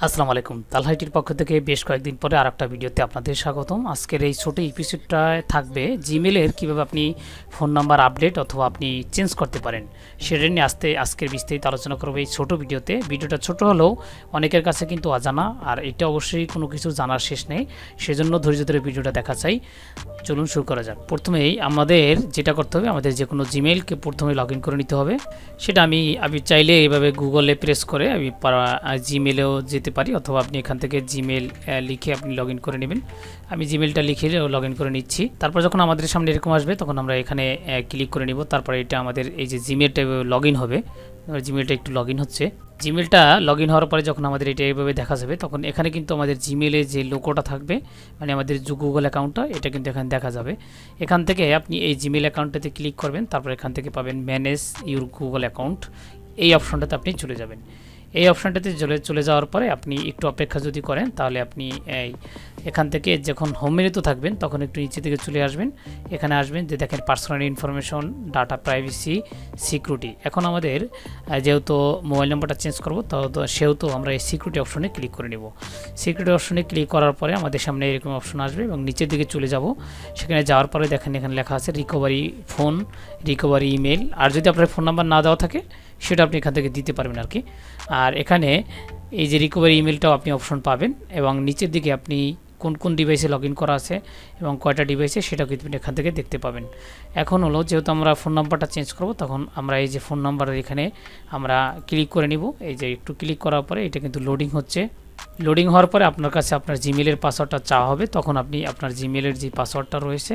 আসসালামু আলাইকুম। তালহা আইটির পক্ষ থেকে বেশ কয়েকদিন পরে আরেকটা ভিডিওতে আপনাদের স্বাগতম। আজকের এই ছোট এপিসোডটায় থাকবে জিমেলের কিভাবে আপনি ফোন নাম্বার আপডেট অথবা আপনি চেঞ্জ করতে পারেন সেটা নিয়ে আজকের বিস্তারিত আলোচনা করব এই ছোট ভিডিওতে। ভিডিওটা ছোট হলেও অনেকের কাছে কিন্তু অজানা, আর এটা অবশ্যই কোনো কিছু জানার শেষ নেই, সেজন্য ধৈর্য ধরে ভিডিওটা দেখা চাই। চলুন শুরু করা যাক। প্রথমেই আমাদের যেটা করতে হবে, আমাদের যে কোনো জিমেলকে প্রথমে লগ ইন করে নিতে হবে। সেটা আমি চাইলে এইভাবে গুগলে প্রেস করে আমি জিমেলেও যেতে পারি, অথবা আপনি এখান থেকে জিমেল লিখে আপনি লগ ইন করে নেবেন। আমি জিমেলটা লিখে লগ ইন করে নিচ্ছি। তারপর যখন আমাদের সামনে এরকম আসবে তখন আমরা এখানে ক্লিক করে নিব। তারপরে এটা আমাদের এই যে জিমেলটা লগ ইন হবে, জিমেলটা একটু লগ ইন হচ্ছে। জিমেলটা লগ ইন হওয়ার পরে যখন আমাদের এটা এইভাবে দেখা যাবে তখন এখানে কিন্তু আমাদের জিমেলে যে লোগোটা থাকবে, মানে আমাদের যে গুগল অ্যাকাউন্টটা, এটা কিন্তু এখানে দেখা যাবে। এখান থেকে আপনি এই জিমেল অ্যাকাউন্টটাতে ক্লিক করবেন, তারপর এখান থেকে পাবেন ম্যানেজ ইউর গুগল অ্যাকাউন্ট। এই অপশনটাতে আপনি চলে যাবেন। এই অপশানটাতে চলে যাওয়ার পরে আপনি একটু অপেক্ষা যদি করেন তাহলে আপনি এখান থেকে যখন হোম মেনুতে থাকবেন তখন একটু নিচে থেকে চলে আসবেন। এখানে আসবেন যে দেখেন personal information, data privacy, security. এখন আমাদের যেহেতু মোবাইল নম্বরটা চেঞ্জ করবো সেহেতু আমরা এই সিকিউরিটি অপশনে ক্লিক করে নেব। সিকিউরিটি অপশনে ক্লিক করার পরে আমাদের সামনে এরকম অপশন আসবে এবং নিচের দিকে চলে যাব। সেখানে যাওয়ার পরে দেখেন এখানে লেখা আছে রিকভারি ফোন, রিকভারি ইমেল। আর যদি আপনার ফোন নাম্বার না দেওয়া থাকে সেটা আপনি এখান থেকে দিতে পারবেন আর কি। আর এখানে এই যে রিকভারি ইমেলটাও আপনি অপশন পাবেন এবং নিচের দিকে আপনি কোন কোন ডিভাইসে লগ ইন করা আছে এবং কয়টা ডিভাইসে সেটাও কিন্তু এখান থেকে দেখতে পাবেন। এখন হলো যেহেতু আমরা ফোন নাম্বারটা চেঞ্জ করব, তখন আমরা এই যে ফোন নাম্বারের এখানে আমরা ক্লিক করে নিব। এই যে একটু ক্লিক করার পরে এটা কিন্তু লোডিং হচ্ছে। লোডিং হওয়ার পরে আপনার কাছে আপনার জিমেলের পাসওয়ার্ডটা চাওয়া হবে, তখন আপনি আপনার জিমেলের যে পাসওয়ার্ডটা রয়েছে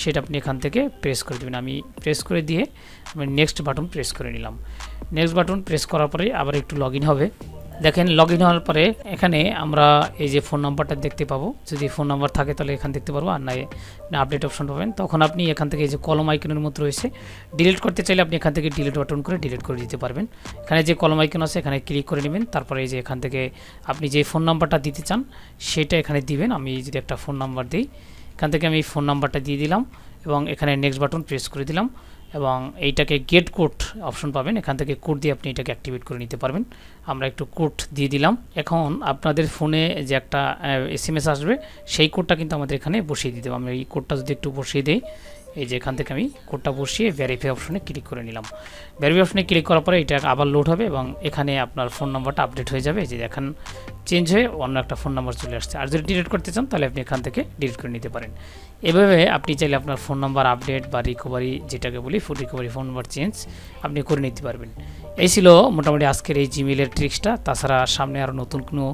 সেটা আপনি এখান থেকে প্রেস করে দেবেন। আমি প্রেস করে দিয়ে আমি নেক্সট বাটন প্রেস করে নিলাম। নেক্সট বাটন প্রেস করার পরে আবার একটু লগ ইন হবে। দেখেন লগ ইন হওয়ার পরে এখানে আমরা এই যে ফোন নাম্বারটা দেখতে পাবো। যদি ফোন নাম্বার থাকে তাহলে এখান দেখতে পারবো, আর না আপডেট অপশন পাবেন। তখন আপনি এখান থেকে এই যে কলম আইকনের মতো রয়েছে, ডিলিট করতে চাইলে আপনি এখান থেকে ডিলিট বাটন করে ডিলিট করে দিতে পারবেন। এখানে যে কলম আইকন আছে এখানে ক্লিক করে নেবেন। তারপরে এই যে এখান থেকে আপনি যে ফোন নাম্বারটা দিতে চান সেটা এখানে দিবেন। আমি যদি একটা ফোন নাম্বার দিই, এখান থেকে আমি ফোন নাম্বারটা দিয়ে দিলাম এবং এখানে নেক্সট বাটন প্রেস করে দিলাম এবং এইটাকে গেট কোড অপশন পাবেন। এখান থেকে কোড দিয়ে আপনি এটাকে অ্যাক্টিভেট করে নিতে পারবেন। আমরা একটু কোড দিয়ে দিলাম। এখন আপনাদের ফোনে যে একটা SMS আসবে সেই কোডটা কিন্তু আমাদের এখানে বসিয়ে দিতে হবে। আমরা এই কোডটা যদি একটু বসিয়ে দিই, এই যে এখান থেকে আমি কোডটা বসিয়ে ভেরিফাই অপশনে ক্লিক করে নিলাম। ভেরিফাই অপশনে ক্লিক করার পরে এটা আবার লোড হবে এবং এখানে আপনার ফোন নাম্বারটা আপডেট হয়ে যাবে। যে এখন চেঞ্জ হয়ে অন্য একটা ফোন নাম্বার চলে আসছে। আর যদি ডিলিট করতে চান তাহলে আপনি এখান থেকে ডিলিট করে নিতে পারেন। এভাবে আপনি চাইলে আপনার ফোন নাম্বার আপডেট বা রিকভারি, যেটাকে বলি food recovery, phone number change আপনি করে নিতে পারবেন। এই ছিল মোটামুটি আজকের এই জিমেলের ট্রিক্সটা। তাছাড়া সামনে আরও নতুন কোনো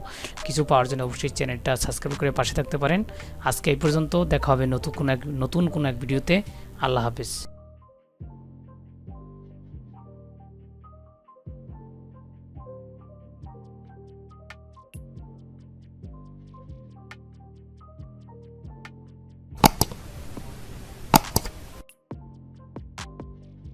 কিছু পাওয়ার জন্য অবশ্যই চ্যানেলটা সাবস্ক্রাইব করে পাশে থাকতে পারেন। আজকে এই পর্যন্ত, দেখা হবে নতুন কোনো এক ভিডিওতে। আল্লাহ হাফেজ।